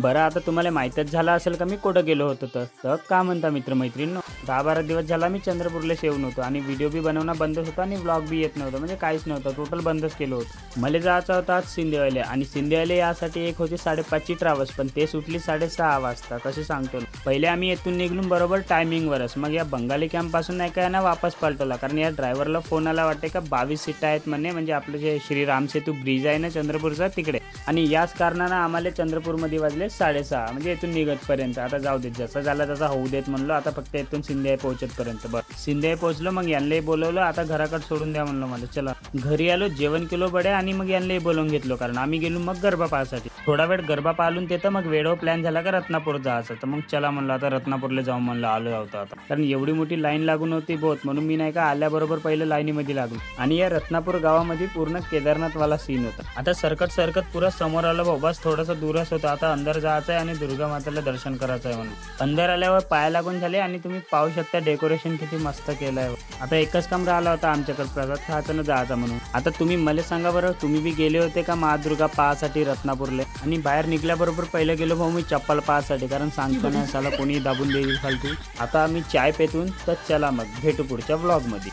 बरं आता तुम्हाला माहीतच झालं असेल का मी कुठं गेलो होतो तर का म्हणता मित्रमैत्रिणींनो 10-12 दिवस झाला मी चंद्रपूरला येऊन होतो आणि व्हिडिओ बी बनवणं बंदच होतं आणि व्लॉग बी येत नव्हतं म्हणजे काहीच नव्हतं टोटल बंदच केलं होतं. मला जायचं होतं आज सिंदेवाले आणि सिंदेवाले यासाठी एक होती 5:30ची ट्रॅव्हल्स पण ते सुटली 6:30 वाजता. कसे सांगतो पहिले आम्ही येथून निघलो बरोबर टायमिंगवरच मग या बंगाली कॅम्पपासून नाही काय ना वापस पलटवला कारण या ड्रायव्हरला फोन आला वाटते का 22 सीटा आहेत म्हणजे आपलं जे श्रीराम सेतू ब्रिज आहे ना चंद्रपूरचा तिकडे आणि याच कारणानं आम्हाला चंद्रपूरमध्ये वाजले 6:30 म्हणजे इथून निघतपर्यंत. आता जाऊ देत जसं झालं तसं होऊ देत म्हणलं आता फक्त इथून सिंधे पोहोचतपर्यंत बरं सिंधे पोहोचलो मग यांनाही बोलवलं आता घराकडे सोडून द्या म्हणलं मला. चला घरी आलो जेवण केलो बड्या आणि मग यांनाही बोलवून घेतलो कारण आम्ही गेलो मग गरबा पाहायसाठी. थोडा वेळ गरबा पाहून तिथं मग वेळो प्लॅन झाला का रत्नापूर जायचं तर मग चला म्हणलं आता रत्नापूरला जाऊ म्हणलं आलो होतो आता कारण एवढी मोठी लाईन लागून होती बहुत म्हणून मी नाही का आल्याबरोबर पहिले लाईनीमध्ये लागलो आणि या रत्नापूर गावामध्ये पूर्ण केदारनाथवाला सीन होता. आता सरकत पुरा समोर आलं भाऊ बस थोडंसं दूरच होतं आता अंदर जायचं आहे आणि दुर्गा मातेला दर्शन करायचं आहे म्हणून. अंदर आल्यावर पाया लागून झाले आणि तुम्ही पाहू शकता डेकोरेशन किती मस्त केलं आहे. आता एकच काम राहिला होता आमच्याकडे प्रसाद खायचं ना जायचं म्हणून. आता तुम्ही मला सांगा बरं तुम्ही बी गेले होते का महादुर्गा पाहासाठी रत्नापूरला आणि बाहेर निघल्याबरोबर पहिलं गेलो भाऊ मी चप्पल पाहासाठी कारण सांगतो ना साला कोणी दाबून देईल फालतू. आता आम्ही चाय पेतून तर चला मग भेटू पुढच्या ब्लॉगमध्ये.